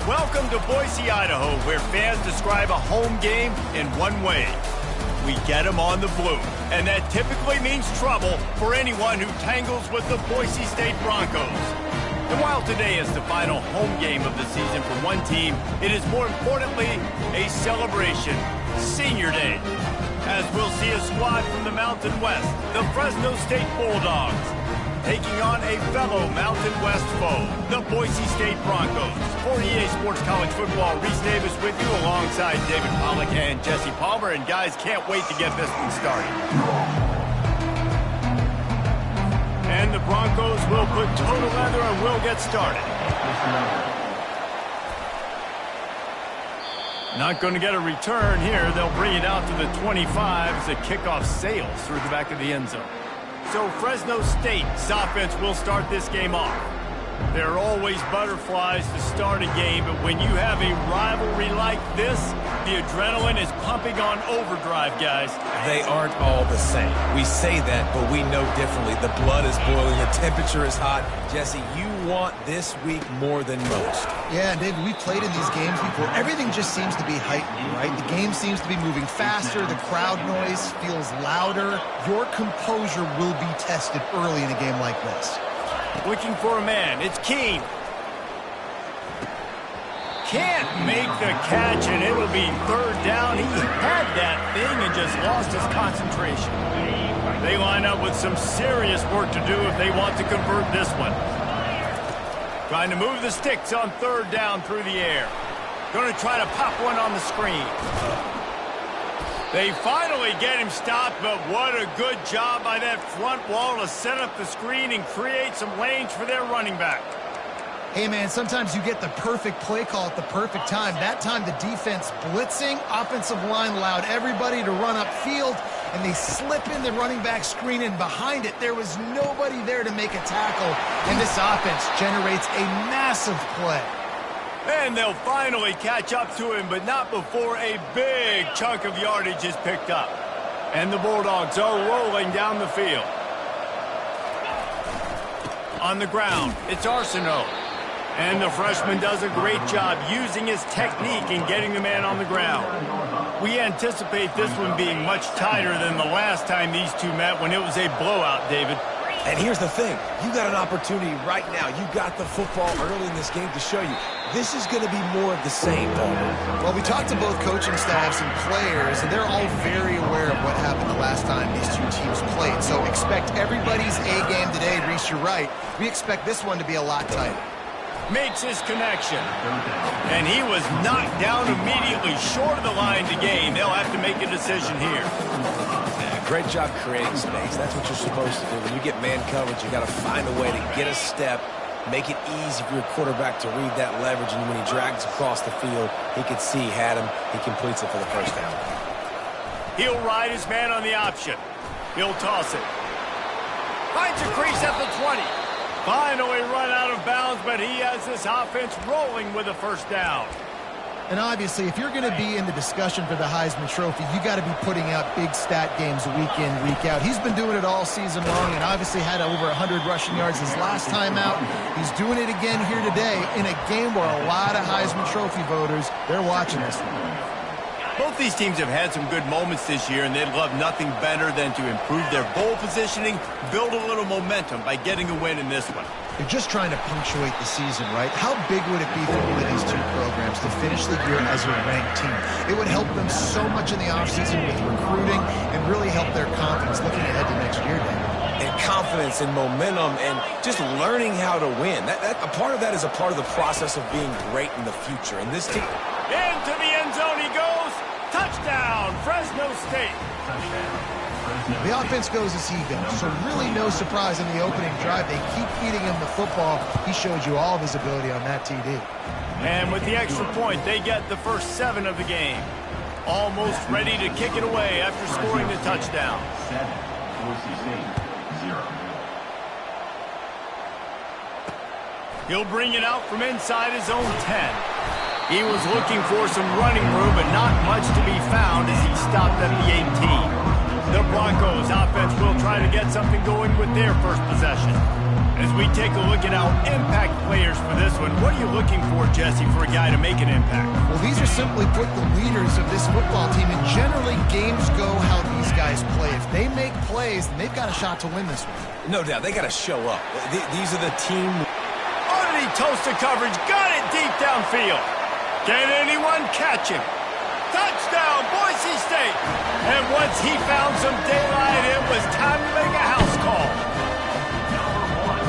Welcome to Boise, Idaho, where fans describe a home game in one way. We get them on the blue, and that typically means trouble for anyone who tangles with the Boise State Broncos. And while today is the final home game of the season for one team, it is more importantly a celebration, Senior Day, as we'll see a squad from the Mountain West, the Fresno State Bulldogs, taking on a fellow Mountain West foe, the Boise State Broncos. For EA Sports College Football, Reese Davis with you alongside David Pollack and Jesse Palmer. And guys, can't wait to get this one started. And the Broncos will put total leather and we'll get started. Not going to get a return here. They'll bring it out to the 25 as the kickoff sails through the back of the end zone. So Fresno State's offense will start this game off. There are always butterflies to start a game, but when you have a rivalry like this, the adrenaline is pumping on overdrive, guys. They aren't all the same. We say that, but we know differently. The blood is boiling. The temperature is hot. Jesse, you want this week more than most. Yeah, David, we played in these games before. Everything just seems to be heightened, right? The game seems to be moving faster. The crowd noise feels louder. Your composure will be tested early in a game like this. Looking for a man. It's Keene. Can't make the catch, and it'll be third down. He had that thing and just lost his concentration. They line up with some serious work to do if they want to convert this one. Trying to move the sticks on third down through the air. Going to try to pop one on the screen. They finally get him stopped, but what a good job by that front wall to set up the screen and create some lanes for their running back. Hey, man, sometimes you get the perfect play call at the perfect time. That time the defense blitzing, offensive line allowed everybody to run upfield, and they slip in the running back screen, and behind it there was nobody there to make a tackle, and this offense generates a massive play. And they'll finally catch up to him, but not before a big chunk of yardage is picked up. And the Bulldogs are rolling down the field. On the ground, it's Arsenault. And the freshman does a great job using his technique and getting the man on the ground. We anticipate this one being much tighter than the last time these two met when it was a blowout, David. And here's the thing. You got an opportunity right now. You got the football early in this game to show you. This is going to be more of the same, Palmer. Well, we talked to both coaching staffs and players, and they're all very aware of what happened the last time these two teams played. So expect everybody's A game today. Reese, you're right. We expect this one to be a lot tighter. Makes his connection. And he was knocked down immediately short of the line to gain. They'll have to make a decision here. Great job creating space. That's what you're supposed to do. When you get man coverage, you got to find a way to get a step, make it easy for your quarterback to read that leverage, and when he drags across the field, he can see he had him. He completes it for the first down. He'll ride his man on the option. He'll toss it. Finds a crease at the 20. Finally run out of bounds, but he has this offense rolling with a first down. And obviously, if you're going to be in the discussion for the Heisman Trophy, you got to be putting out big stat games week in, week out. He's been doing it all season long and obviously had over 100 rushing yards his last time out. He's doing it again here today in a game where a lot of Heisman Trophy voters, they're watching this one. Both these teams have had some good moments this year, and they'd love nothing better than to improve their bowl positioning, build a little momentum by getting a win in this one. They're just trying to punctuate the season, right? How big would it be for one of these two programs to finish the year as a ranked team? It would help them so much in the offseason with recruiting and really help their confidence looking ahead to next year, David. And confidence and momentum and just learning how to win. A part of that is a part of the process of being great in the future. And this team... Into the end zone he goes. Touchdown, Fresno State. The offense goes as he goes, so really no surprise in the opening drive. They keep feeding him the football. He showed you all of his ability on that TD. And with the extra point, they get the first 7 of the game. Almost ready to kick it away after scoring the touchdown. 7, Boise State, 0. He'll bring it out from inside his own 10. He was looking for some running room, but not much to be found as he stopped at the 18. The Broncos offense will try to get something going with their first possession. As we take a look at our impact players for this one, what are you looking for, Jesse, for a guy to make an impact? Well, these are simply put the leaders of this football team, and generally games go how these guys play. If they make plays, then they've got a shot to win this one. No doubt, they got to show up. These are the team. Underneath toasted coverage, got it deep downfield. Can anyone catch him? Touchdown, Boise State! And once he found some daylight, it was time to make a house call.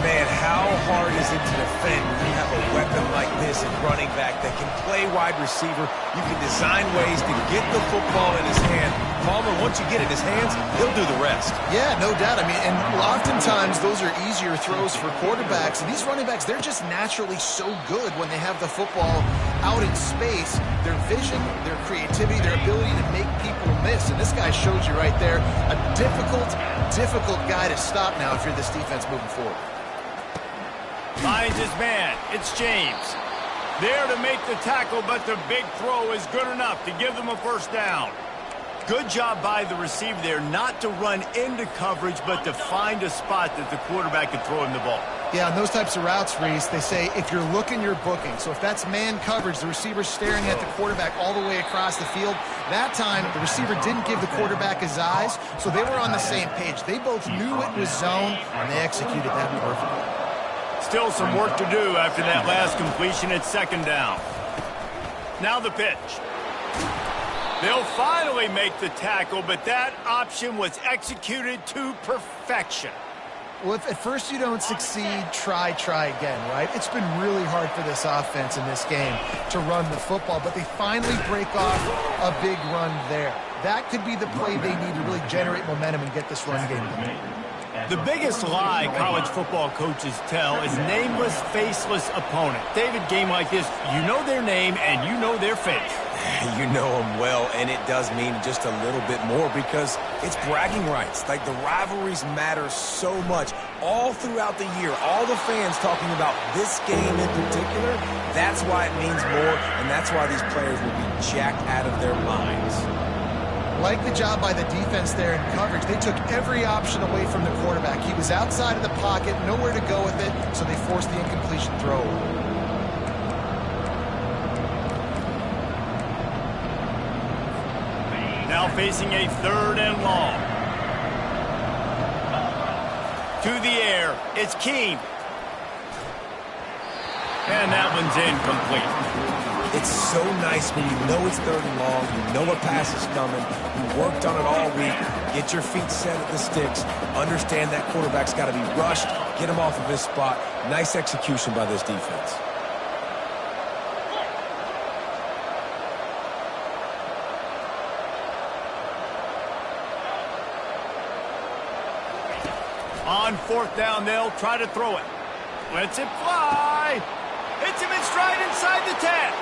Man, how hard is it to defend when you have a weapon like this at running back that can play wide receiver? You can design ways to get the football in his hand. Palmer, once you get it in his hands, he'll do the rest. Yeah, no doubt. I mean, and oftentimes those are easier throws for quarterbacks. And these running backs, they're just naturally so good when they have the football out in space. Their vision, their creativity, their ability to make people miss. And this guy shows you right there, a difficult guy to stop now if you're this defense moving forward. Finds his man. It's James. There to make the tackle, but the big throw is good enough to give them a first down. Good job by the receiver there not to run into coverage, but to find a spot that the quarterback can throw him the ball. Yeah, on those types of routes, Reese, they say if you're looking, you're booking. So if that's man coverage, the receiver's staring at the quarterback all the way across the field. That time, the receiver didn't give the quarterback his eyes, so they were on the same page. They both knew it was zone, and they executed that perfectly. Still some work to do after that last completion at second down. Now the pitch. They'll finally make the tackle, but that option was executed to perfection. Well, if at first you don't succeed, try again, right? It's been really hard for this offense in this game to run the football, but they finally break off a big run there. That could be the play they need to really generate momentum and get this run game going. The biggest lie college football coaches tell is nameless, faceless opponent. David, game like this, you know their name and you know their face. You know them well, and it does mean just a little bit more because it's bragging rights. Like, the rivalries matter so much all throughout the year. All the fans talking about this game in particular, that's why it means more, and that's why these players will be jacked out of their minds. Like the job by the defense there in coverage. They took every option away from the quarterback. He was outside of the pocket, nowhere to go with it, so they forced the incompletion throw. Now facing a third and long. To the air, it's Keene. And that one's incomplete. It's so nice when you know it's third and long, you know a pass is coming, you worked on it all week, get your feet set at the sticks, understand that quarterback's got to be rushed, get him off of his spot. Nice execution by this defense. On fourth down, they'll try to throw it. Lets it fly. Hits him in stride inside the 10.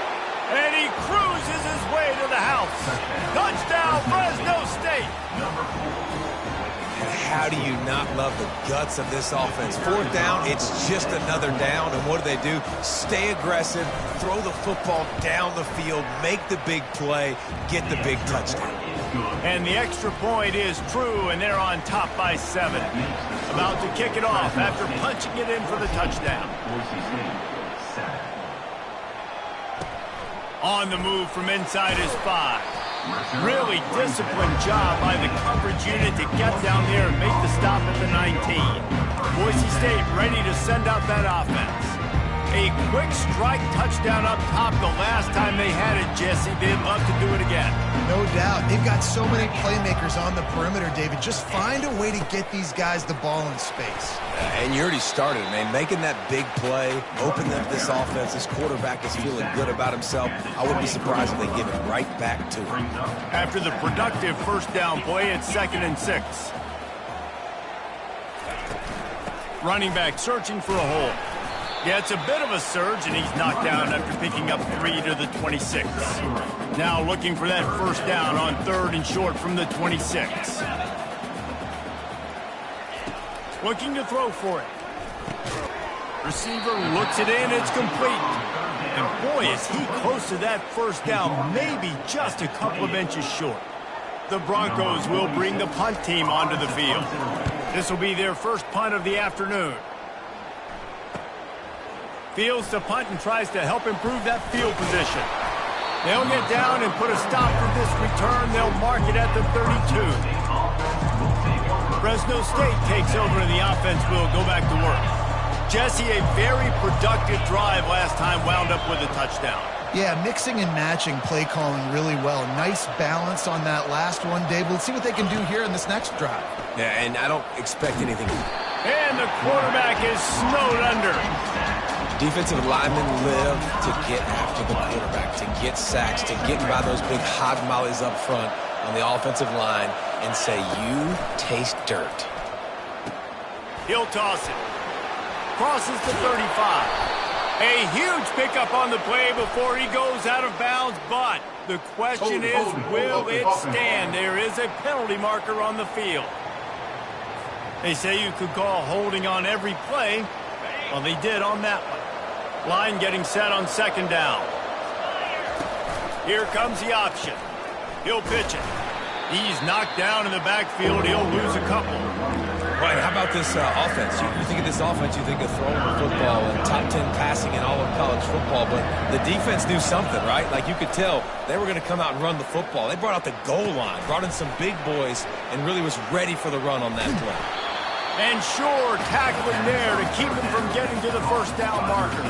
And he cruises his way to the house. Touchdown, Fresno State. And how do you not love the guts of this offense? Fourth down, it's just another down. And what do? Stay aggressive, throw the football down the field, make the big play, get the big touchdown. And the extra point is true, and they're on top by 7. About to kick it off after punching it in for the touchdown. On the move from inside his 5. Really disciplined job by the coverage unit to get down there and make the stop at the 19. Boise State ready to send out that offense. A quick strike touchdown up top the last time they had it, Jesse. They'd love to do it again. No doubt. They've got so many playmakers on the perimeter, David. Just find a way to get these guys the ball in space. And you already started, man. Making that big play, opening up this offense. This quarterback is feeling good about himself. I wouldn't be surprised if they give it right back to him. After the productive first down play, it's 2nd and 6. Running back searching for a hole. Yeah, it's a bit of a surge, and he's knocked down after picking up 3 to the 26. Now looking for that first down on 3rd and short from the 26. Looking to throw for it. Receiver looks it in, it's complete. And boy, is he close to that first down, maybe just a couple of inches short. The Broncos will bring the punt team onto the field. This will be their first punt of the afternoon. Fields to punt and tries to help improve that field position. They'll get down and put a stop to this return. They'll mark it at the 32. Fresno State takes over and the offense will go back to work. Jesse, a very productive drive last time, wound up with a touchdown. Yeah, mixing and matching play calling really well. Nice balance on that last one, Dave. We'll see what they can do here in this next drive. Yeah, and I don't expect anything. And the quarterback is snowed under. Defensive linemen live to get after the quarterback, to get sacks, to get by those big hog mollies up front on the offensive line and say, you taste dirt. He'll toss it. Crosses the 35. A huge pickup on the play before he goes out of bounds, but the question is, will it stand? There is a penalty marker on the field. They say you could call holding on every play. Well, they did on that one. Line getting set on second down. Here comes the option. He'll pitch it. He's knocked down in the backfield. He'll lose a couple. Right, how about this offense? You think of this offense, you think of throwing the football and top 10 passing in all of college football, but the defense knew something, right? Like you could tell they were going to come out and run the football. They brought out the goal line, brought in some big boys, and really was ready for the run on that play. And sure, tackling there to keep him from getting to the first down marker.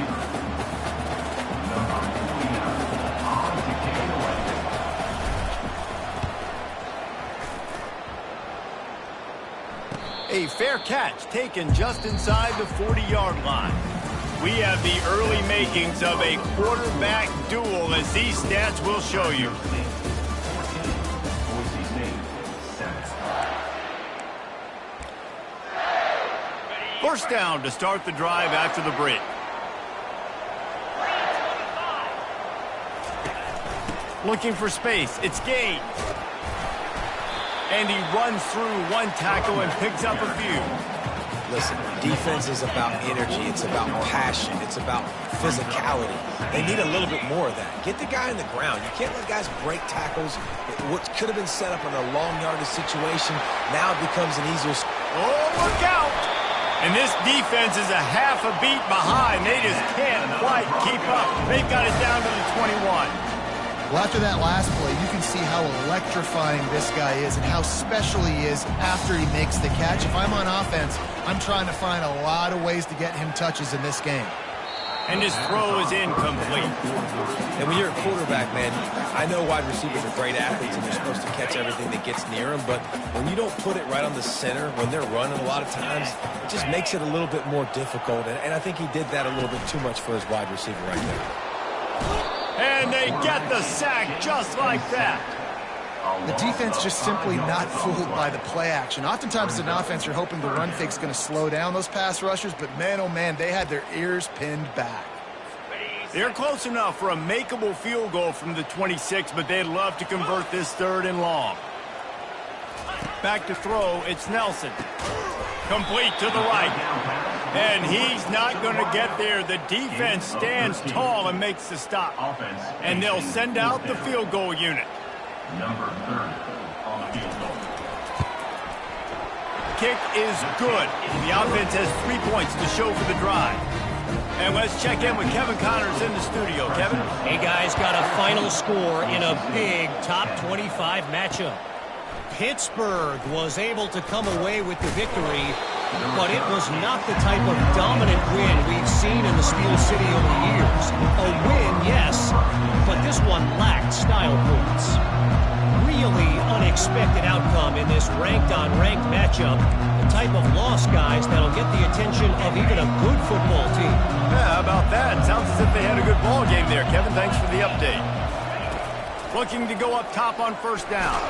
A fair catch taken just inside the 40-yard line. We have the early makings of a quarterback duel, as these stats will show you. First down to start the drive after the break. Looking for space. It's Gaines. And he runs through one tackle and picks up a few. Listen, defense is about energy. It's about passion. It's about physicality. They need a little bit more of that. Get the guy in the ground. You can't let guys break tackles. What could have been set up in a long yardage situation now it becomes an easier... Oh, look out! And this defense is a half a beat behind. They just can't quite keep up. They've got it down to the 21. Well, after that last play, you can see how electrifying this guy is and how special he is after he makes the catch. If I'm on offense, I'm trying to find a lot of ways to get him touches in this game. And his throw is incomplete. And when you're a quarterback, man, I know wide receivers are great athletes and they're supposed to catch everything that gets near them, but when you don't put it right on the center, when they're running a lot of times, it just makes it a little bit more difficult. And I think he did that a little bit too much for his wide receiver right there. And they get the sack just like that. The defense just simply not fooled by the play action. Oftentimes as an offense, you're hoping the run fake's going to slow down those pass rushers, but man, oh man, they had their ears pinned back. They're close enough for a makeable field goal from the 26, but they'd love to convert this third and long. Back to throw, it's Nelson. Complete to the right. And he's not going to get there. The defense stands tall and makes the stop. And they'll send out the field goal unit. Number 30 on the field goal. Kick is good. The offense has 3 points to show for the drive. And let's check in with Kevin Connors in the studio. Kevin? Hey, guys, got a final score in a big top 25 matchup. Pittsburgh was able to come away with the victory, but it was not the type of dominant win we've seen in the Steel City over the years. A win, yes, but this one lacked style points. Really unexpected outcome in this ranked-on-ranked matchup. The type of loss, guys, that'll get the attention of even a good football team. Yeah, how about that? Sounds as if they had a good ball game there. Kevin, thanks for the update. Looking to go up top on first down.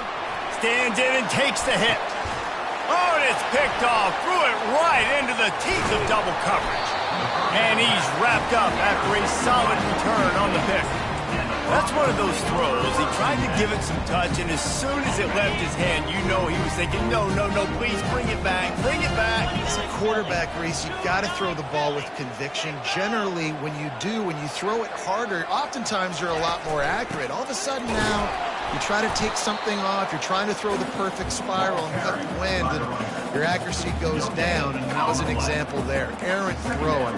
Stands in and takes the hit. Oh, and it's picked off. Threw it right into the teeth of double coverage. And he's wrapped up after a solid return on the pick. That's one of those throws. He tried to give it some touch, and as soon as it left his hand, you know he was thinking, no, please bring it back, bring it back. As a quarterback, Reese, you've got to throw the ball with conviction. Generally, when you do, when you throw it harder, oftentimes you're a lot more accurate. All of a sudden now, you try to take something off, you're trying to throw the perfect spiral and cut the wind, and your accuracy goes down, and that was an example there. Errant throw.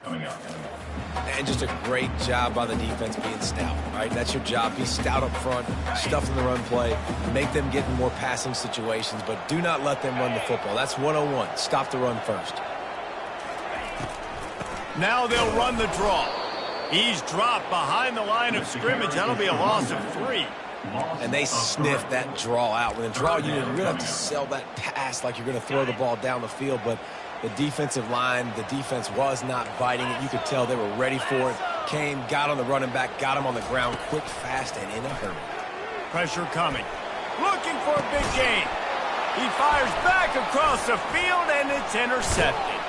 coming up. And just a great job by the defense being stout, right? That's your job. Be stout up front, stuff in the run play, make them get in more passing situations, but do not let them run the football. That's 101. Stop the run first. Now they'll run the draw. He's dropped behind the line of scrimmage. That'll be a loss of 3. And they sniff that draw out. When a draw unit, you really have to sell that pass like you're going to throw the ball down the field, but the defensive line, the defense was not biting it. You could tell they were ready for it. Came, got on the running back, got him on the ground quick, fast, and in a hurry. Pressure coming. Looking for a big gain. He fires back across the field, and it's intercepted.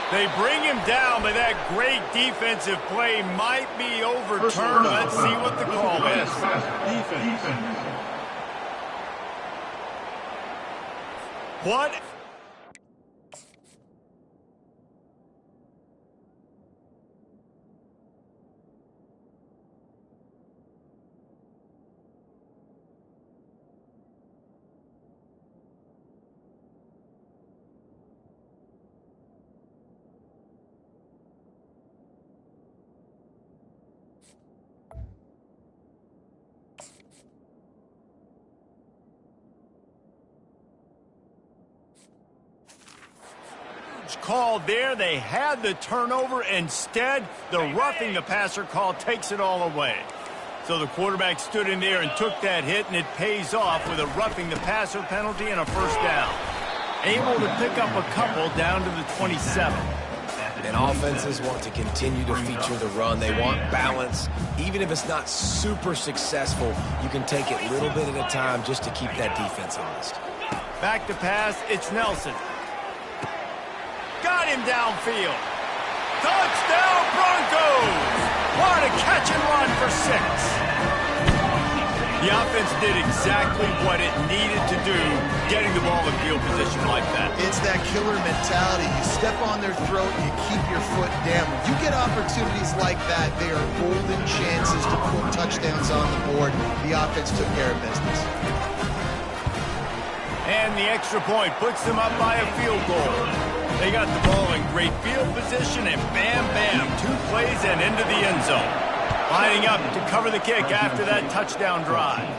They bring him down, but that great defensive play might be overturned. Let's see what the call is. What? Called there. They had the turnover. Instead, the roughing the passer call takes it all away. So the quarterback stood in there and took that hit, and it pays off with a roughing the passer penalty and a first down. Able to pick up a couple down to the 27. And offenses want to continue to feature the run. They want balance. Even if it's not super successful, you can take it a little bit at a time just to keep that defense honest. Back to pass. It's Nelson. Got him downfield. Touchdown Broncos! What a catch and run for 6. The offense did exactly what it needed to do, getting the ball in field position like that. It's that killer mentality. You step on their throat, you keep your foot down. When you get opportunities like that, they are golden chances to put touchdowns on the board. The offense took care of business. And the extra point puts them up by a field goal. They got the ball in great field position, and bam, bam, 2 plays and into the end zone. Lining up to cover the kick after that touchdown drive.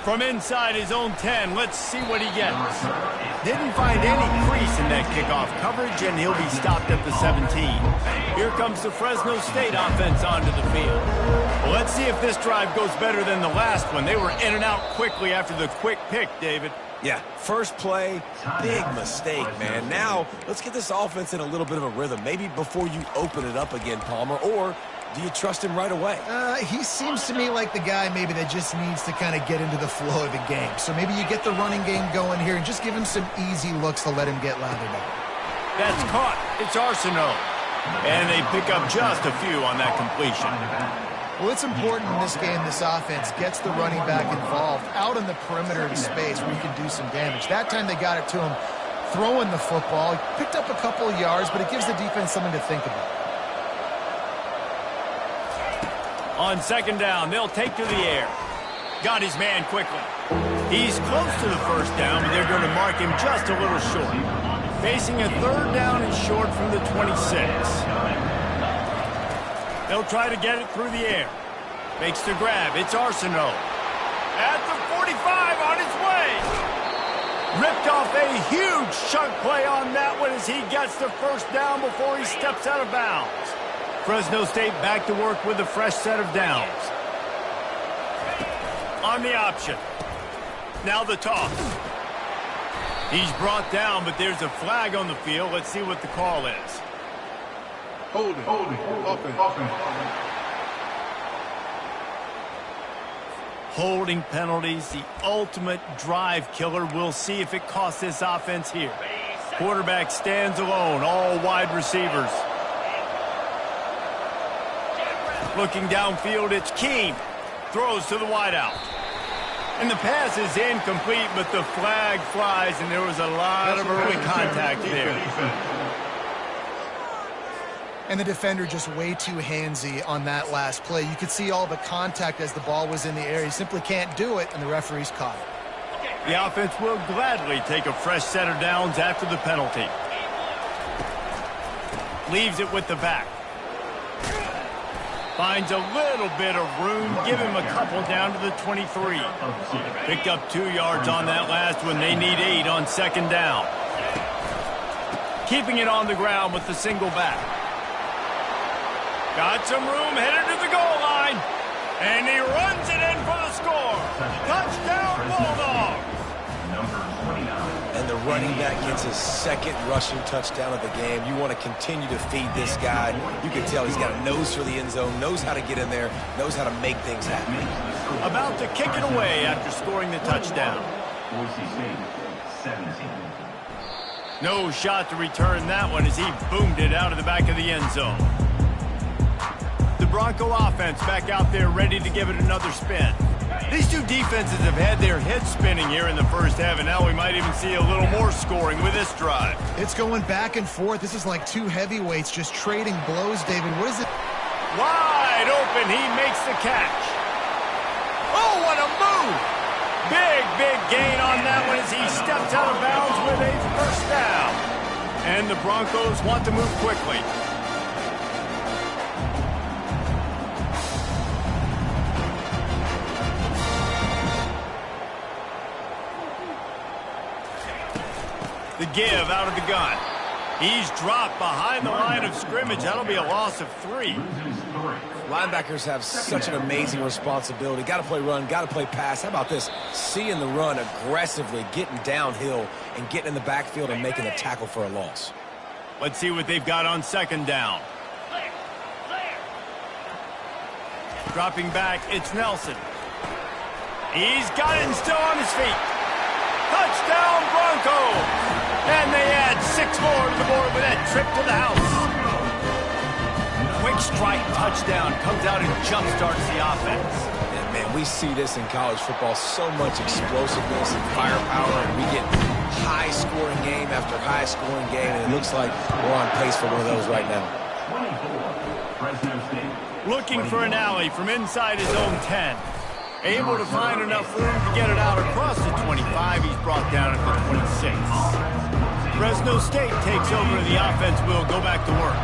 From inside his own 10, let's see what he gets. Didn't find any crease in that kickoff coverage, and he'll be stopped at the 17. Here comes the Fresno State offense onto the field. Well, let's see if this drive goes better than the last one. They were in and out quickly after the quick pick, David. Yeah, first play, big mistake, man. Now, let's get this offense in a little bit of a rhythm. Maybe before you open it up again, Palmer, or do you trust him right away? He seems to me like the guy maybe that just needs to kind of get into the flow of the game. So maybe you get the running game going here and just give him some easy looks to let him get lathered up. That's caught. It's Arsenault. And they pick up just a few on that completion. Well, it's important in this game, this offense gets the running back involved out in the perimeter of space where you can do some damage. That time they got it to him throwing the football. He picked up a couple of yards, but it gives the defense something to think about. On second down, they'll take to the air. Got his man quickly. He's close to the first down, but they're going to mark him just a little short. Facing a third down and short from the 26. They'll try to get it through the air. Makes the grab. It's Arsenault. At the 45 on his way. Ripped off a huge chunk play on that one as he gets the first down before he steps out of bounds. Fresno State back to work with a fresh set of downs. On the option. Now the toss. He's brought down, but there's a flag on the field. Let's see what the call is. Holding. Holding penalties, the ultimate drive killer. We'll see if it costs this offense here. Quarterback stands alone, all wide receivers. Looking downfield, it's Keene. Throws to the wideout. And the pass is incomplete, but the flag flies, and there was a lot of early contact there. And the defender just way too handsy on that last play. You could see all the contact as the ball was in the air. He simply can't do it, and the referee's caught it. The offense will gladly take a fresh set of downs after the penalty. Leaves it with the back. Finds a little bit of room. Give him a couple down to the 23. Picked up 2 yards on that last one. They need 8 on second down. Keeping it on the ground with the single back. Got some room, headed to the goal line. And he runs it in for the score. Touchdown, Bulldogs. And the running back gets his second rushing touchdown of the game. You want to continue to feed this guy. You can tell he's got a nose for the end zone, knows how to get in there, knows how to make things happen. About to kick it away after scoring the touchdown. No shot to return that one as he boomed it out of the back of the end zone. The Bronco offense back out there ready to give it another spin. These two defenses have had their heads spinning here in the first half, and now we might even see a little more scoring with this drive. It's going back and forth. This is like two heavyweights just trading blows, David. What is it? Wide open. He makes the catch. Oh, what a move. Big gain on that one as he steps out of bounds with a first down. And the Broncos want to move quickly. The give out of the gun. He's dropped behind the line of scrimmage. That'll be a loss of 3. Linebackers have such an amazing responsibility. Got to play run, got to play pass. How about this? Seeing the run aggressively, getting downhill, and getting in the backfield and making a tackle for a loss. Let's see what they've got on second down. Dropping back, it's Nelson. He's got it and still on his feet. Touchdown, Broncos! And they add 6 more to the board with that trip to the house. Quick strike touchdown comes out and jump-starts the offense. And man, we see this in college football, so much explosiveness and firepower, and we get high-scoring game after high-scoring game, and it looks like we're on pace for one of those right now. Looking for an alley from inside his own 10. Able to find enough room to get it out across the 25. He's brought down at the 26. Fresno State takes over and the offense will go back to work.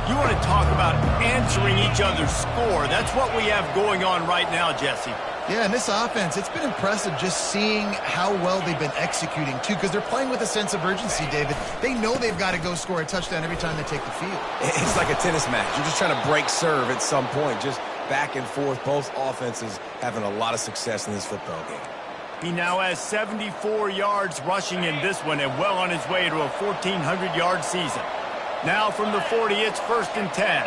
You want to talk about answering each other's score. That's what we have going on right now, Jesse. Yeah, and this offense, it's been impressive just seeing how well they've been executing, too, because they're playing with a sense of urgency, David. They know they've got to go score a touchdown every time they take the field. It's like a tennis match. You're just trying to break serve at some point, just back and forth. Both offenses having a lot of success in this football game. He now has 74 yards rushing in this one and well on his way to a 1,400-yard season. Now from the 40, it's 1st and 10.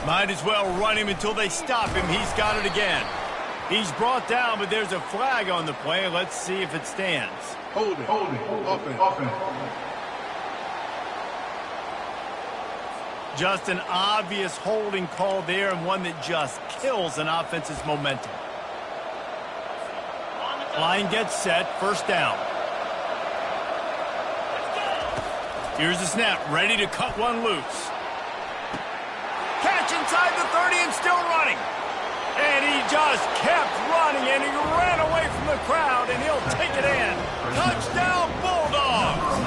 Might as well run him until they stop him. He's got it again. He's brought down, but there's a flag on the play. Let's see if it stands. Hold it. Offense. Just an obvious holding call there, and one that just kills an offense's momentum. Line gets set, 1st down. Here's the snap, ready to cut one loose. Catch inside the 30 and still running. And he just kept running, and he ran away from the crowd, and he'll take it in. Touchdown, Bulldogs!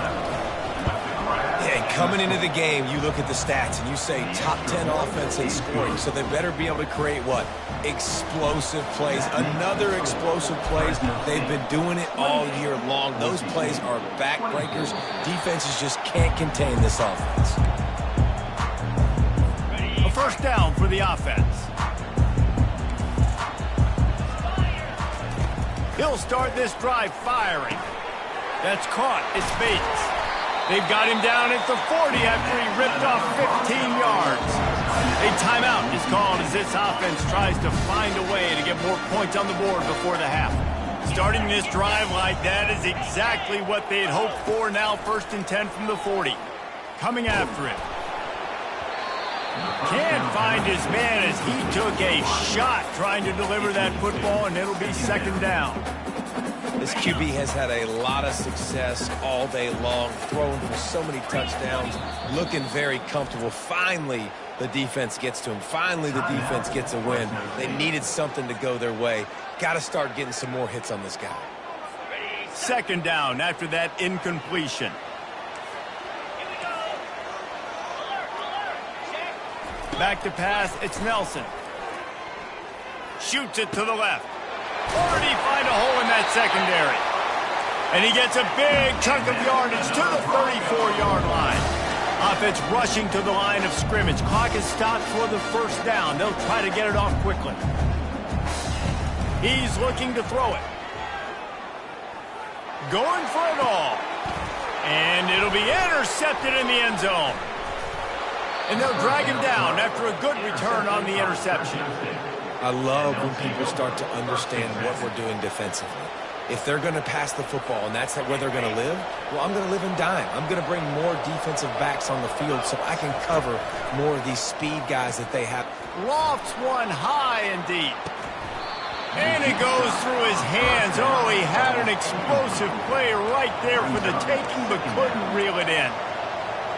Yeah, coming into the game, you look at the stats, and you say top 10 offense in scoring, so they better be able to create what? Explosive plays. Another explosive plays. They've been doing it all year long. Those plays are backbreakers. Defenses just can't contain this offense. A 1st down for the offense. He'll start this drive firing. That's caught. It's Bates. They've got him down at the 40 after he ripped off 15 yards. A timeout is called as this offense tries to find a way to get more points on the board before the half. Starting this drive like that is exactly what they'd hoped for. Now 1st and 10 from the 40. Coming after it. Can't find his man as he took a shot trying to deliver that football, and it'll be 2nd down. This QB has had a lot of success all day long, throwing for so many touchdowns, looking very comfortable. Finally, the defense gets to him. Finally, the defense gets a win. They needed something to go their way. Got to start getting some more hits on this guy. second down after that incompletion. Back to pass, it's Nelson. Shoots it to the left. Already find a hole in that secondary. And he gets a big chunk of yardage to the 34-yard line. Offense rushing to the line of scrimmage. Clock is stopped for the first down. They'll try to get it off quickly. He's looking to throw it. Going for it all. And it'll be intercepted in the end zone. And they'll drag him down after a good return on the interception. I love when people start to understand what we're doing defensively. If they're going to pass the football and that's where they're going to live, well, I'm going to live and dime. I'm going to bring more defensive backs on the field so I can cover more of these speed guys that they have. Lofts one high and deep. And it goes through his hands. Oh, he had an explosive play right there for the taking, but couldn't reel it in.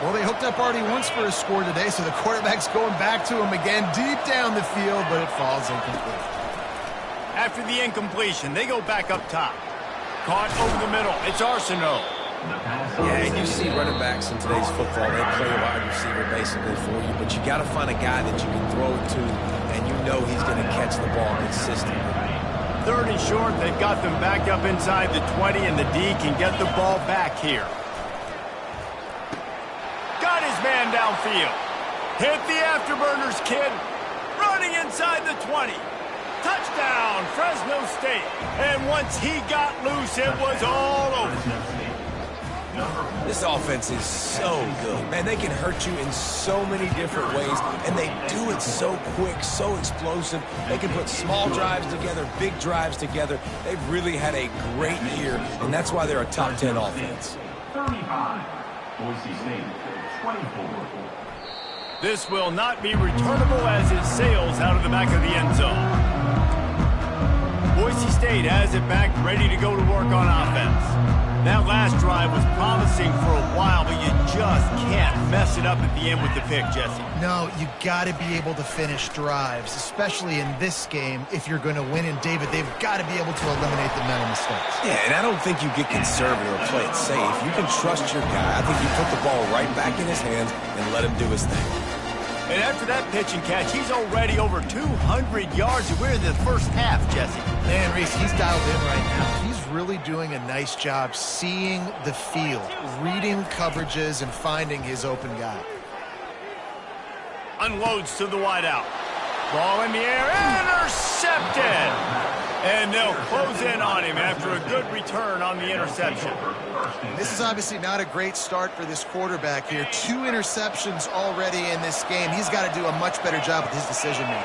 Well, they hooked up already once for a score today, so the quarterback's going back to him again deep down the field, but it falls incomplete. After the incompletion, they go back up top. Caught over the middle. It's Arsenault. Yeah, and you see running backs in today's football, they play a wide receiver basically for you, but you got to find a guy that you can throw it to, and you know he's going to catch the ball consistently. 30 short, they've got them back up inside the 20, and the D can get the ball back here. Got his man downfield. Hit the afterburners, kid. Running inside the 20. Touchdown, Fresno State. And once he got loose, it was all over. This offense is so good. Man, they can hurt you in so many different ways, and they do it so quick, so explosive. They can put small drives together, big drives together. They've really had a great year, and that's why they're a top 10 offense. 35. Boise State, 24. This will not be returnable as it sails out of the back of the end zone. Boise State has it back, ready to go to work on offense. That last drive was promising for a while, but you just can't mess it up at the end with the pick, Jesse. No, you got to be able to finish drives, especially in this game. If you're going to win, and David, they've got to be able to eliminate the mental mistakes. Yeah, and I don't think you get conservative or play it safe. You can trust your guy. I think you put the ball right back in his hands and let him do his thing. And after that pitch and catch, he's already over 200 yards. We're in the first half, Jesse. Man, Reese, he's dialed in right now. He's really doing a nice job seeing the field, reading coverages, and finding his open guy. Unloads to the wideout. Ball in the air, intercepted! And they'll close in on him after a good return on the interception. This is obviously not a great start for this quarterback here. 2 interceptions already in this game. He's got to do a much better job with his decision-making.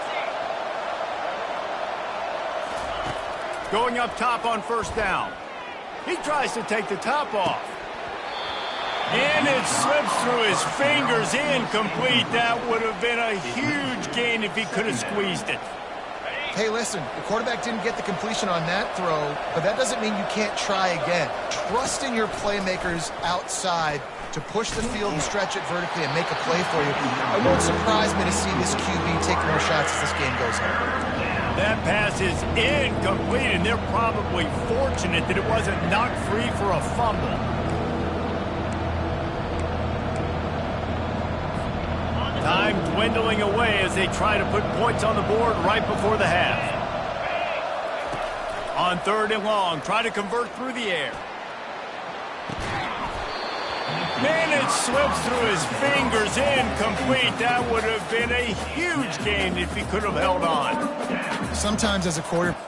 Going up top on first down. He tries to take the top off. And it slips through his fingers, incomplete. That would have been a huge gain if he could have squeezed it. Hey, listen, the quarterback didn't get the completion on that throw, but that doesn't mean you can't try again. Trusting your playmakers outside to push the field and stretch it vertically and make a play for you. It won't surprise me to see this QB take more shots as this game goes on. That pass is incomplete, and they're probably fortunate that it wasn't knocked free for a fumble. Time dwindling away as they try to put points on the board right before the half. On 3rd and long, try to convert through the air. Man, it slips through his fingers, incomplete. That would have been a huge gain if he could have held on. Sometimes as a quarterback,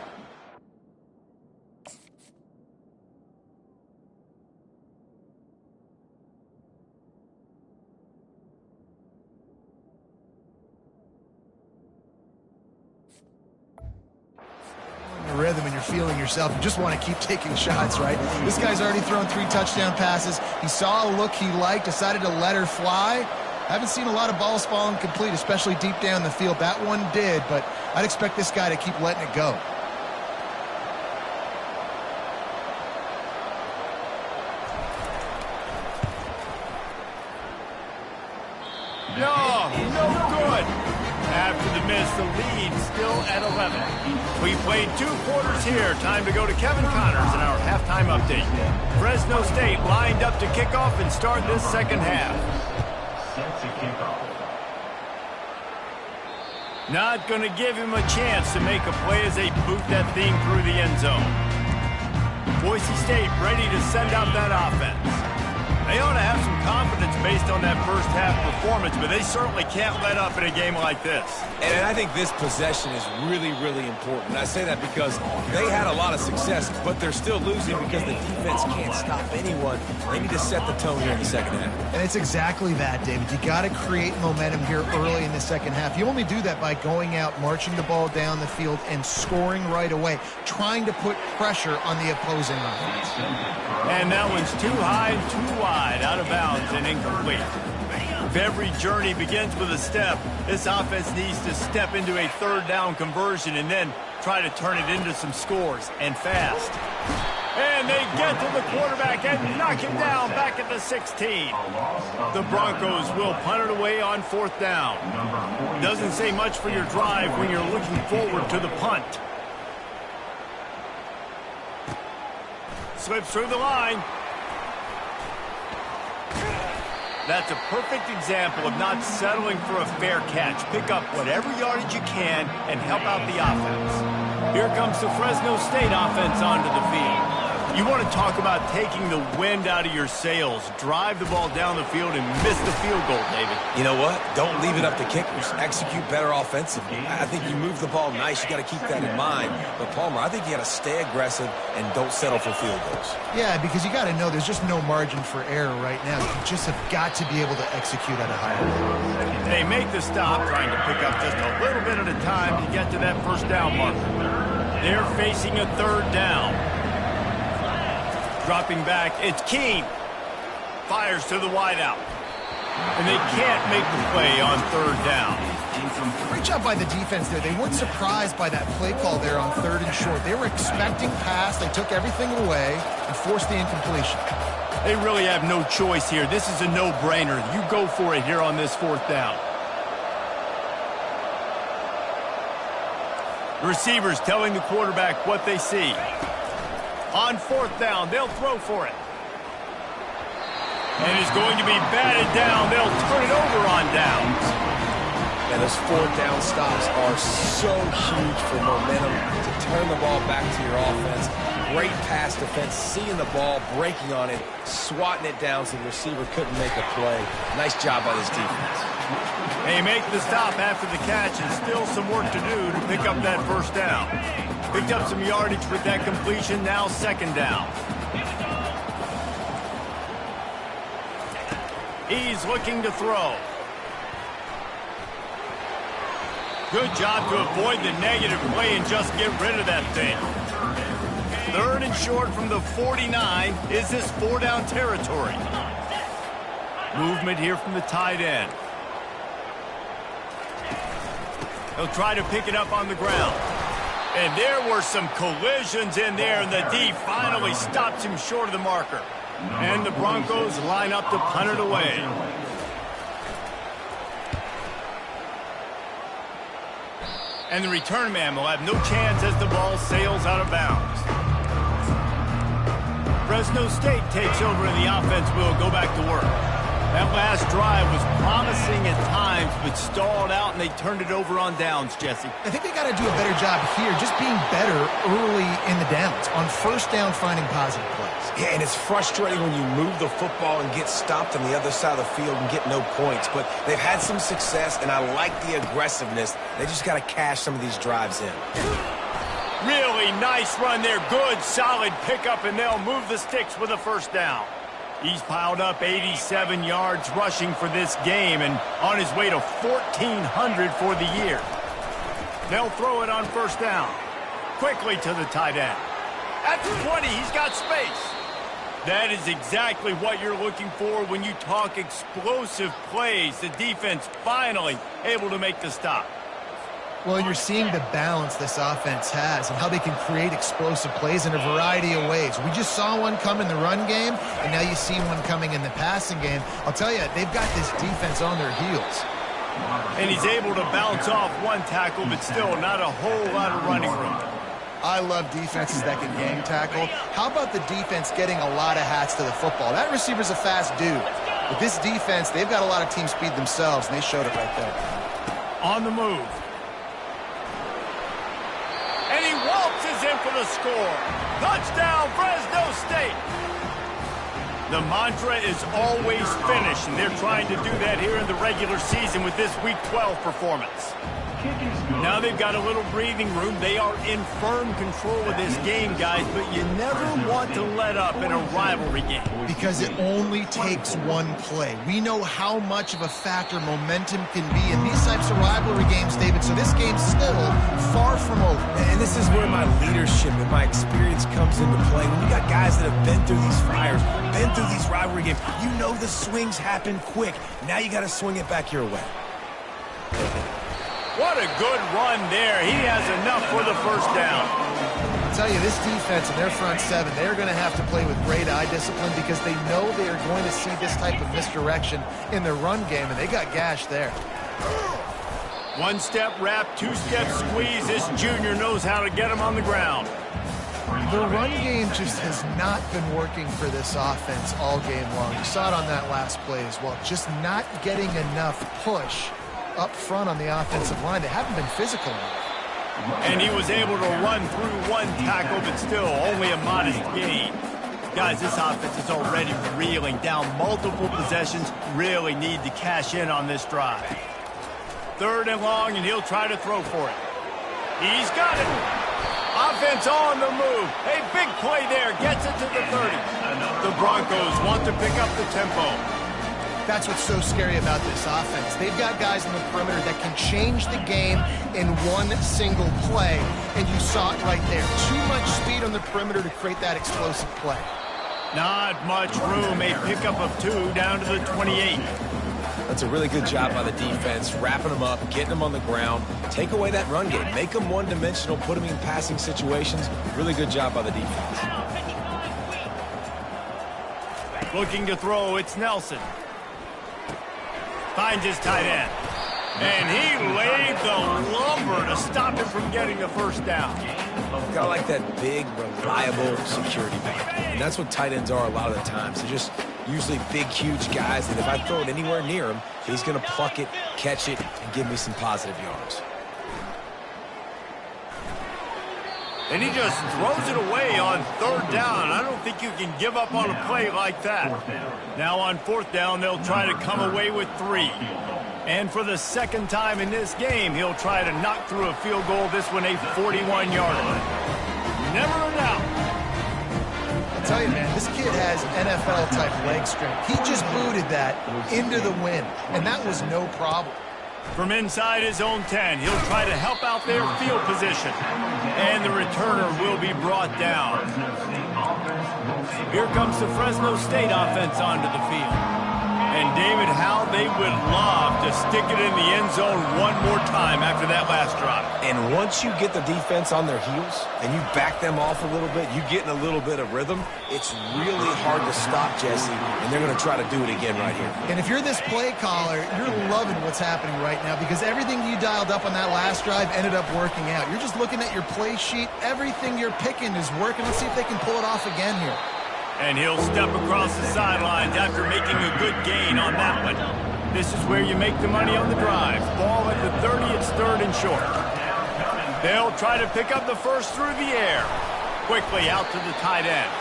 rhythm and you're feeling yourself, you just want to keep taking shots, right? This guy's already thrown 3 touchdown passes. He saw a look he liked, decided to let her fly. Haven't seen a lot of balls falling complete, especially deep down the field. That one did, but I'd expect this guy to keep letting it go. No good. after the miss, the lead still at 11. We played 2 quarters here. Time to go to Kevin Connors in our halftime update. Fresno State lined up to kick off and start this second half. Set to kick off. Not going to give him a chance to make a play as they boot that thing through the end zone. Boise State ready to send out that offense. They ought to have some confidence based on that first half performance, but they certainly can't let up in a game like this. And I think this possession is really, really important. I say that because they had a lot of success, but they're still losing because the defense can't stop anyone. They need to set the tone here in the second half. And it's exactly that, David. You got to create momentum here early in the second half. You only do that by going out, marching the ball down the field, and scoring right away, trying to put pressure on the opposing offense. And that one's too high and too wide, out of bounds and incomplete. If every journey begins with a step, this offense needs to step into a third down conversion and then try to turn it into some scores, and fast. And they get to the quarterback and knock him down back at the 16. The Broncos will punt it away on 4th down. Doesn't say much for your drive when you're looking forward to the punt. Slips through the line. That's a perfect example of not settling for a fair catch. Pick up whatever yardage you can and help out the offense. Here comes the Fresno State offense onto the field. You want to talk about taking the wind out of your sails. Drive the ball down the field and miss the field goal, David. You know what? Don't leave it up to kickers. Execute better offensively. I think you move the ball nice. You got to keep that in mind. But, Palmer, I think you got to stay aggressive and don't settle for field goals. Yeah, because you got to know there's just no margin for error right now. You just have got to be able to execute at a high level. They make the stop, trying to pick up just a little bit at a time to get to that first down marker. They're facing a 3rd down. Dropping back, it's Keene. Fires to the wideout. And they can't make the play on 3rd down. Great job by the defense there. They weren't surprised by that play call there on 3rd and short. They were expecting pass. They took everything away and forced the incompletion. They really have no choice here. This is a no-brainer. You go for it here on this 4th down. Receivers telling the quarterback what they see. On 4th down, they'll throw for it. And it's going to be batted down. They'll turn it over on downs. And those 4th down stops are so huge for momentum to turn the ball back to your offense. Great pass defense, seeing the ball, breaking on it, swatting it down so the receiver couldn't make a play. Nice job by this defense. They make the stop after the catch, and still some work to do to pick up that first down. Picked up some yardage with that completion, now 2nd down. He's looking to throw. Good job to avoid the negative play and just get rid of that thing. 3rd and short from the 49. Is this 4-down territory? Movement here from the tight end. He'll try to pick it up on the ground. And there were some collisions in there, and the D finally stops him short of the marker. And the Broncos line up to punt it away. And the return man will have no chance as the ball sails out of bounds. Fresno State takes over and the offense will go back to work. That last drive was promising at times, but stalled out, and they turned it over on downs, Jesse. I think they got to do a better job here, just being better early in the downs. On 1st down, finding positive plays. Yeah, and it's frustrating when you move the football and get stopped on the other side of the field and get no points. But they've had some success, and I like the aggressiveness. They just got to cash some of these drives in. Really nice run there. Good, solid pickup, and they'll move the sticks with a 1st down. He's piled up 87 yards rushing for this game and on his way to 1,400 for the year. They'll throw it on 1st down. Quickly to the tight end. At the 20, he's got space. That is exactly what you're looking for when you talk explosive plays. The defense finally able to make the stop. Well, you're seeing the balance this offense has and how they can create explosive plays in a variety of ways. We just saw one come in the run game, and now you see one coming in the passing game. I'll tell you, they've got this defense on their heels. And he's able to bounce off one tackle, but still not a whole lot of running room. I love defenses that can gang tackle. How about the defense getting a lot of hats to the football? That receiver's a fast dude. With this defense, they've got a lot of team speed themselves, and they showed it right there. On the move. And he waltzes in for the score. Touchdown, Fresno State. The mantra is always finish, and they're trying to do that here in the regular season with this Week 12 performance. Now they've got a little breathing room. They are in firm control of this game, guys, but you never want to let up in a rivalry game. Because it only takes one play. We know how much of a factor momentum can be in these types of rivalry games, David, so this game's still far from over. And this is where my leadership and my experience comes into play. When you got guys that have been through these fires, been through these rivalry games, you know the swings happen quick. Now you got to swing it back your way. What a good run there. He has enough for the first down. I'll tell you, this defense and their front seven, they're going to have to play with great eye discipline because they know they are going to see this type of misdirection in their run game, and they got gashed there. One-step wrap, two-step squeeze. This junior knows how to get him on the ground. The run game just has not been working for this offense all game long. You saw it on that last play as well. Just not getting enough push up front on the offensive line. They haven't been physical enough. And he was able to run through one tackle, but still only a modest gain. Guys, this offense is already reeling down multiple possessions. Really need to cash in on this drive. 3rd and long, and he'll try to throw for it. He's got it. Offense on the move. A big play there. Gets it to the 30. The Broncos want to pick up the tempo. That's what's so scary about this offense. They've got guys in the perimeter that can change the game in one single play, and you saw it right there. Too much speed on the perimeter to create that explosive play. Not much room. A pickup of 2 down to the 28. That's a really good job by the defense, wrapping them up, getting them on the ground. Take away that run game. Make them one-dimensional, put them in passing situations. Really good job by the defense. Looking to throw, it's Nelson. Finds his tight end. And he laid the lumber to stop him from getting the first down. Got to like that big, reliable security blanket. And that's what tight ends are a lot of the times. They're just usually big, huge guys that if I throw it anywhere near him, he's going to pluck it, catch it, and give me some positive yards. And he just throws it away on 3rd down. I don't think you can give up on a play like that. Now on 4th down, they'll try to come away with 3. And for the 2nd time in this game, he'll try to knock through a field goal. This one a 41-yarder. Never in doubt. I'll tell you, man, this kid has NFL-type leg strength. He just booted that into the wind, and that was no problem. From inside his own 10, he'll try to help out their field position. And the returner will be brought down. Here comes the Fresno State offense onto the field. And David, how they would love to stick it in the end zone one more time after that last drive. And once you get the defense on their heels and you back them off a little bit, you get in a little bit of rhythm, it's really hard to stop, Jesse, and they're going to try to do it again right here. And if you're this play caller, you're loving what's happening right now because everything you dialed up on that last drive ended up working out. You're just looking at your play sheet. Everything you're picking is working. Let's see if they can pull it off again here. And he'll step across the sidelines after making a good gain on that one. This is where you make the money on the drive. Ball at the 30, it's 3rd and short. They'll try to pick up the first through the air. Quickly out to the tight end.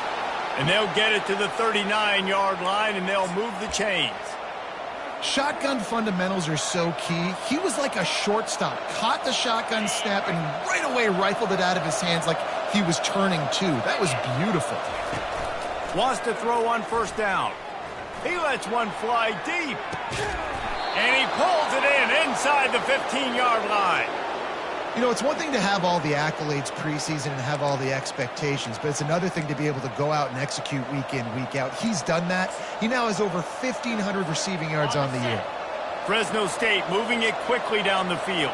And they'll get it to the 39-yard line, and they'll move the chains. Shotgun fundamentals are so key. He was like a shortstop. Caught the shotgun snap and right away rifled it out of his hands like he was turning two. That was beautiful. Wants to throw on 1st down. He lets one fly deep. And he pulls it in inside the 15-yard line. You know, it's one thing to have all the accolades preseason and have all the expectations, but it's another thing to be able to go out and execute week in, week out. He's done that. He now has over 1,500 receiving yards on the year. Fresno State moving it quickly down the field.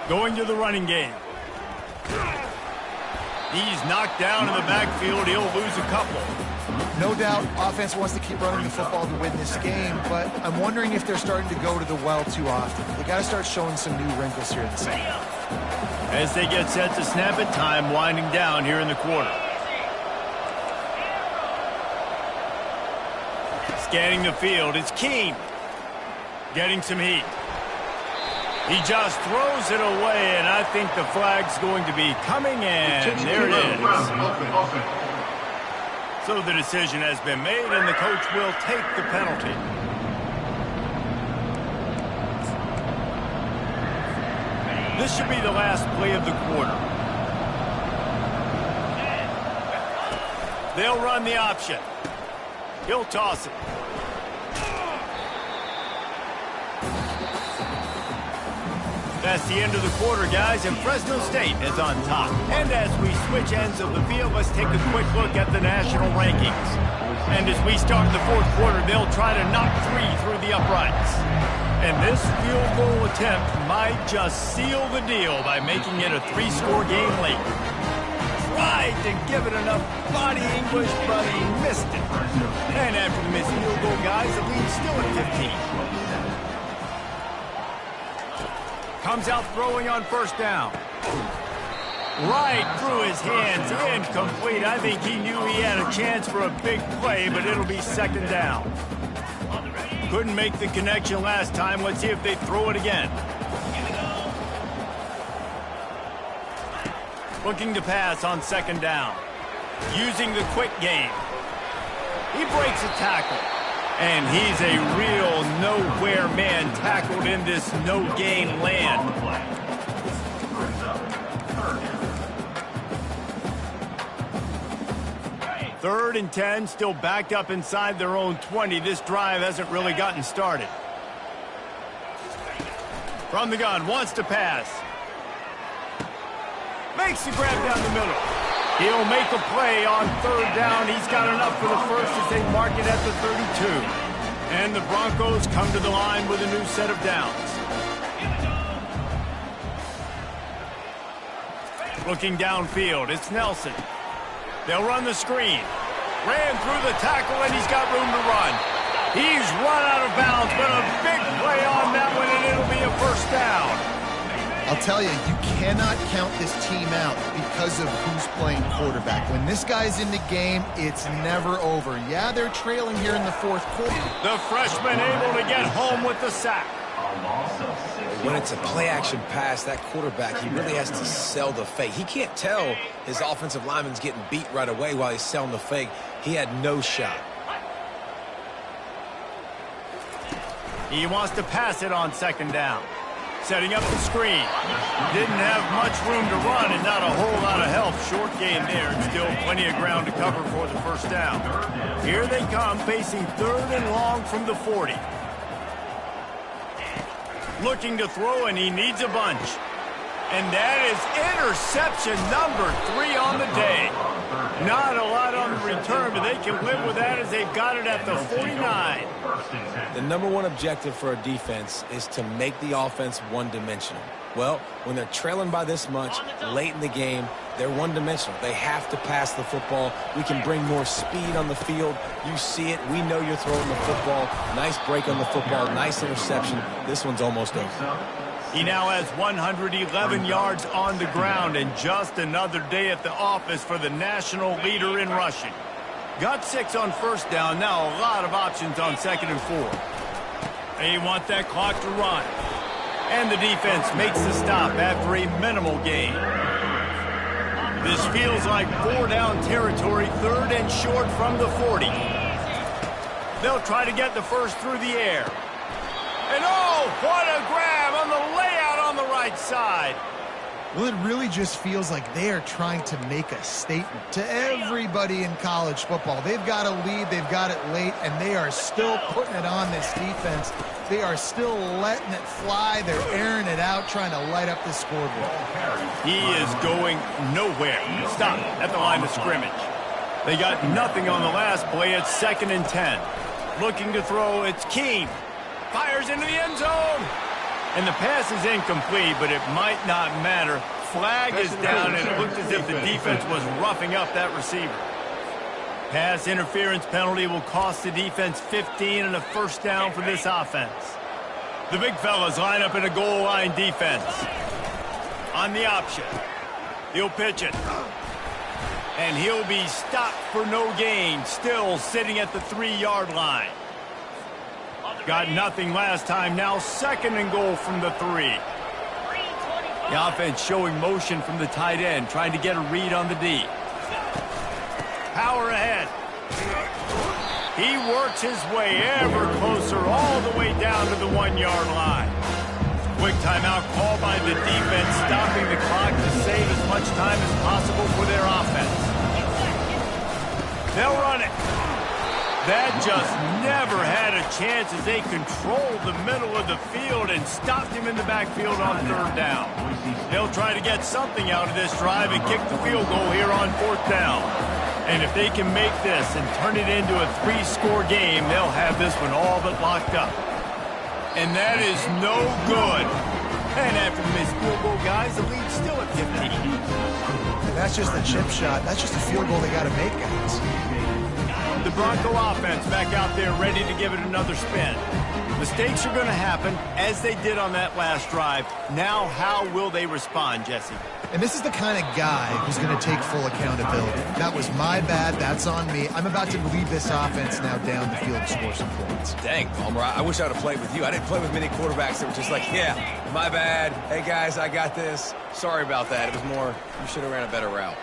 Going to the running game. He's knocked down in the backfield. He'll lose a couple. No doubt, offense wants to keep running the football to win this game, but I'm wondering if they're starting to go to the well too often. They got to start showing some new wrinkles here in the second half. As they get set to snap it, time winding down here in the quarter. Scanning the field, it's Keene. Getting some heat. He just throws it away, and I think the flag's going to be coming in. There it is. So the decision has been made, and the coach will take the penalty. This should be the last play of the quarter. They'll run the option. He'll toss it. That's the end of the quarter, guys, and Fresno State is on top. And as we switch ends of the field, let's take a quick look at the national rankings. And as we start the fourth quarter, they'll try to knock three through the uprights. And this field goal attempt might just seal the deal by making it a three-score game late. Tried to give it enough body English, but he missed it. And after the missed field goal, guys, the lead's still at 15. Comes out throwing on first down. Right through his hands, incomplete. I think he knew he had a chance for a big play, but it'll be second down. Couldn't make the connection last time. Let's see if they throw it again. Looking to pass on second down. Using the quick game. He breaks a tackle. And he's a real nowhere man tackled in this no-gain land. Third and 10, still backed up inside their own 20. This drive hasn't really gotten started. From the gun, wants to pass. Makes the grab down the middle. He'll make a play on third down. He's got enough for the first as they mark it at the 32. And the Broncos come to the line with a new set of downs. Looking downfield, it's Nelson. They'll run the screen. Ran through the tackle, and he's got room to run. He's run out of bounds, but a big play on that one, and it'll be a first down. I'll tell you, you cannot count this team out because of who's playing quarterback. When this guy's in the game, it's never over. Yeah, they're trailing here in the fourth quarter. The freshman able to get home with the sack. When it's a play-action pass, that quarterback, he really has to sell the fake. He can't tell his offensive lineman's getting beat right away while he's selling the fake. He had no shot. He wants to pass it on second down. Setting up the screen. Didn't have much room to run and not a whole lot of help. Short game there and still plenty of ground to cover for the first down. Here they come facing third and long from the 40. Looking to throw, and he needs a bunch. And that is interception number 3 on the day. Not a lot on the return, but they can live with that as they've got it at the 49. The number one objective for a defense is to make the offense one-dimensional. Well, when they're trailing by this much late in the game, they're one-dimensional. They have to pass the football. We can bring more speed on the field. You see it. We know you're throwing the football. Nice break on the football. Nice interception. This one's almost over. He now has 111 yards on the ground, and just another day at the office for the national leader in rushing. Got 6 on first down. Now a lot of options on second and 4. They want that clock to run. And the defense makes the stop after a minimal gain. This feels like 4-down territory, third and short from the 40. They'll try to get the first through the air. And oh, what a grab on the layout on the right side. Well, it really just feels like they are trying to make a statement to everybody in college football. They've got a lead, they've got it late, and they are still putting it on this defense. They are still letting it fly. They're airing it out, trying to light up the scoreboard. He is going nowhere. Stop at the line of scrimmage. They got nothing on the last play. It's second and 10. Looking to throw, it's Keene. Fires into the end zone. And the pass is incomplete, but it might not matter. flag is down, and it looked as if the defense was roughing up that receiver. Pass interference penalty will cost the defense 15 and a first down for this offense. The big fellas line up in a goal line defense. On the option, he'll pitch it. And he'll be stopped for no gain, still sitting at the 3-yard line. Got nothing last time, now 2nd and goal from the 3. The offense showing motion from the tight end, trying to get a read on the D. Power ahead. He works his way ever closer all the way down to the 1-yard line. Quick timeout called by the defense, stopping the clock to save as much time as possible for their offense. They'll run it. That just never had a chance as they controlled the middle of the field and stopped him in the backfield on 3rd down. They'll try to get something out of this drive and kick the field goal here on 4th down. And if they can make this and turn it into a 3-score game, they'll have this one all but locked up. And that is no good. And after the missed field goal, guys, the lead's still at 15. And that's just a chip shot. That's just a field goal they got to make, guys. The Bronco offense back out there ready to give it another spin. Mistakes are going to happen, as they did on that last drive. Now, how will they respond, Jesse? And this is the kind of guy who's going to take full accountability. That was my bad. That's on me. I'm about to lead this offense now down the field and score some points. Dang, Palmer, I wish I would have played with you. I didn't play with many quarterbacks that were just like, yeah, my bad. Hey, guys, I got this. Sorry about that. It was more, you should have ran a better route.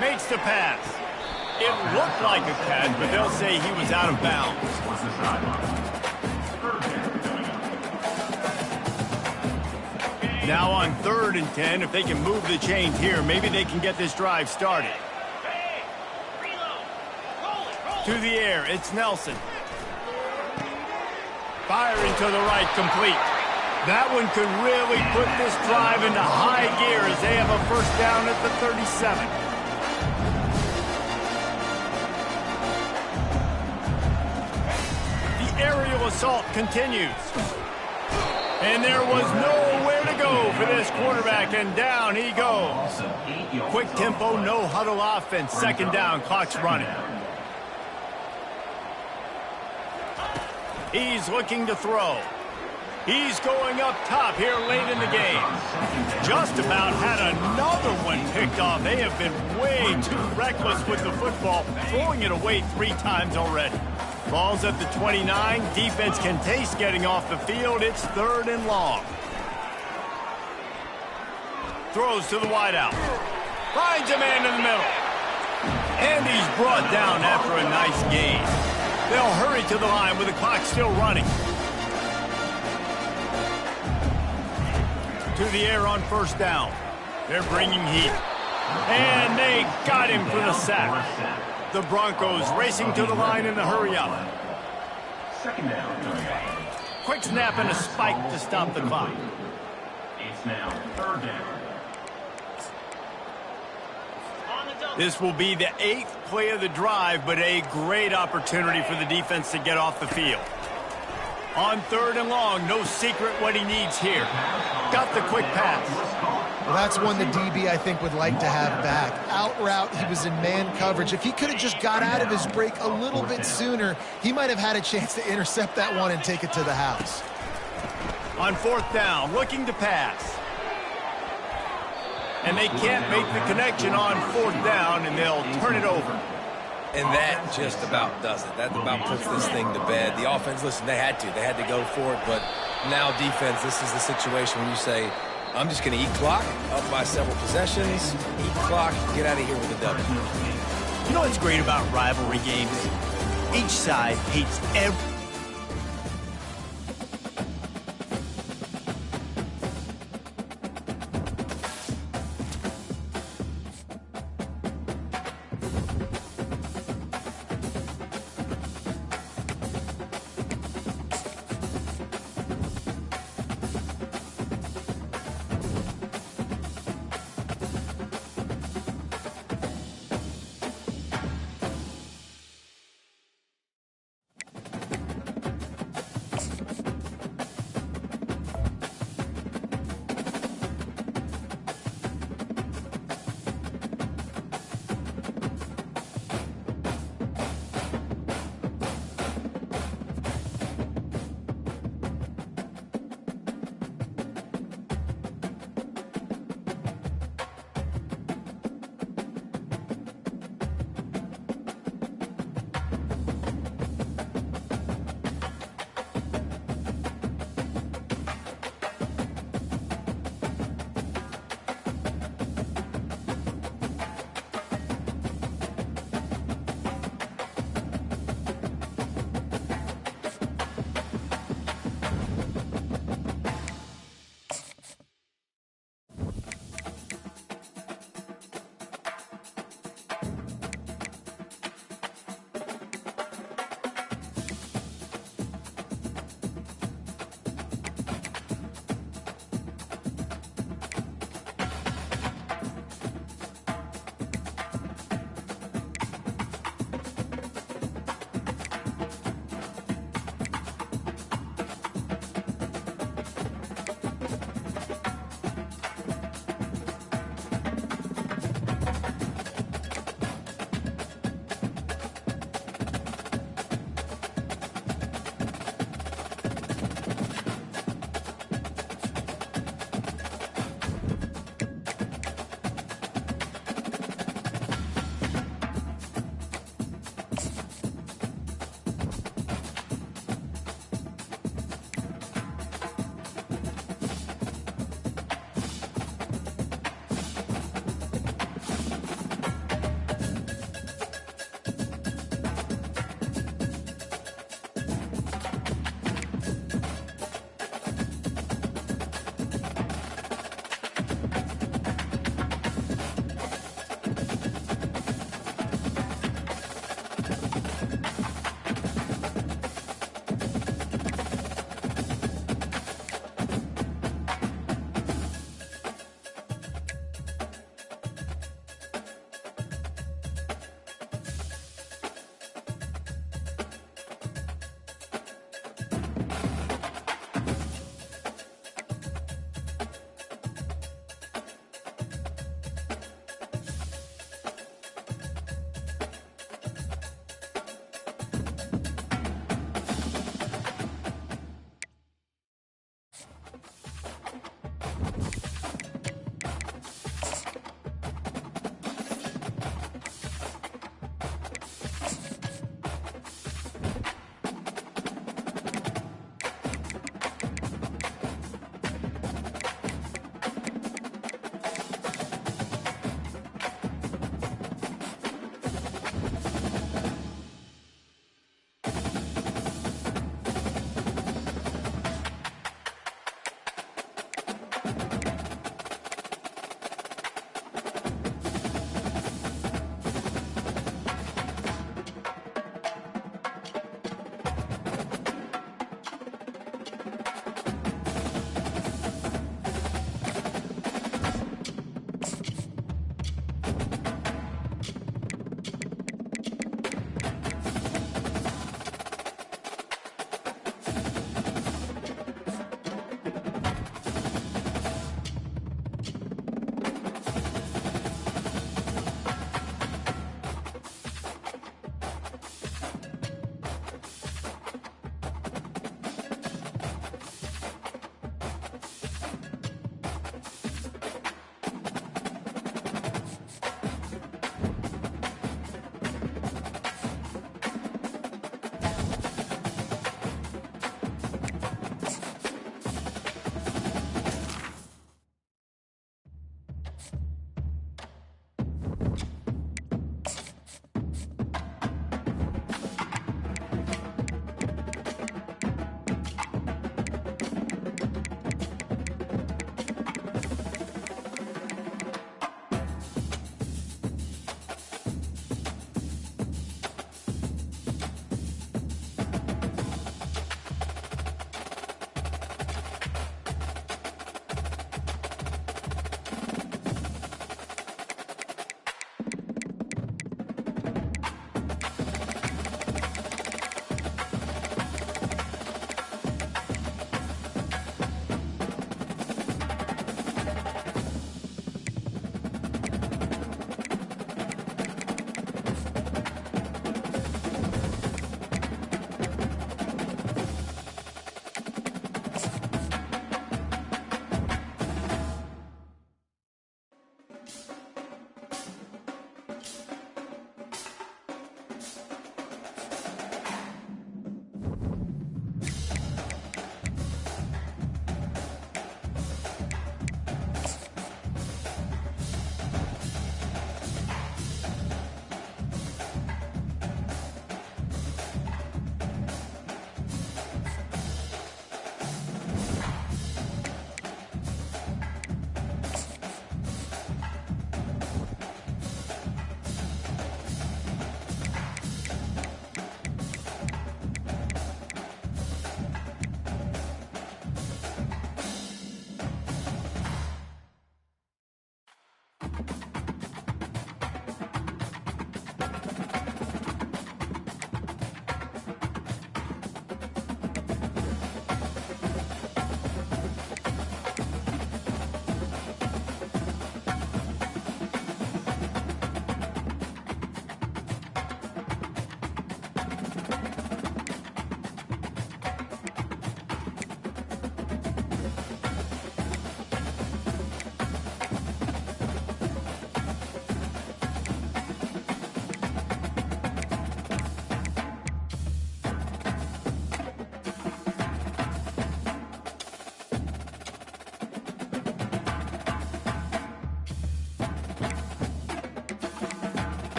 Makes the pass. It looked like a catch, but they'll say he was out of bounds. Now on 3rd and 10, if they can move the chains here, maybe they can get this drive started. To the air, it's Nelson. Firing to the right, complete. That one could really put this drive into high gear as they have a first down at the 37. The aerial assault continues. And there was nowhere to go for this quarterback, and down he goes. Quick tempo, no huddle offense. 2nd down, clock's running. He's looking to throw. He's going up top here late in the game. Just about had another one picked off. They have been way too reckless with the football, throwing it away 3 times already. Ball's at the 29. Defense can taste getting off the field. It's 3rd and long. Throws to the wideout. Finds a man in the middle. And he's brought down after a nice gain. They'll hurry to the line with the clock still running. To the air on 1st down. They're bringing heat. And they got him for the sack. The Broncos racing to the line in the hurry-up. 2nd down. Quick snap and a spike to stop the clock. It's now 3rd down. This will be the 8th play of the drive, but a great opportunity for the defense to get off the field. On 3rd and long, no secret what he needs here. Got the quick pass. Well, that's one the DB, I think, would like to have back. Out route, he was in man coverage. If he could have just got out of his break a little bit sooner, he might have had a chance to intercept that one and take it to the house. On 4th down, looking to pass. And they can't make the connection on 4th down, and they'll turn it over. And that just about does it. That about puts this thing to bed. The offense, listen, they had to. They had to go for it. But now defense, this is the situation when you say, I'm just going to eat clock, up by several possessions, eat clock, get out of here with a W. You know what's great about rivalry games? Each side hates every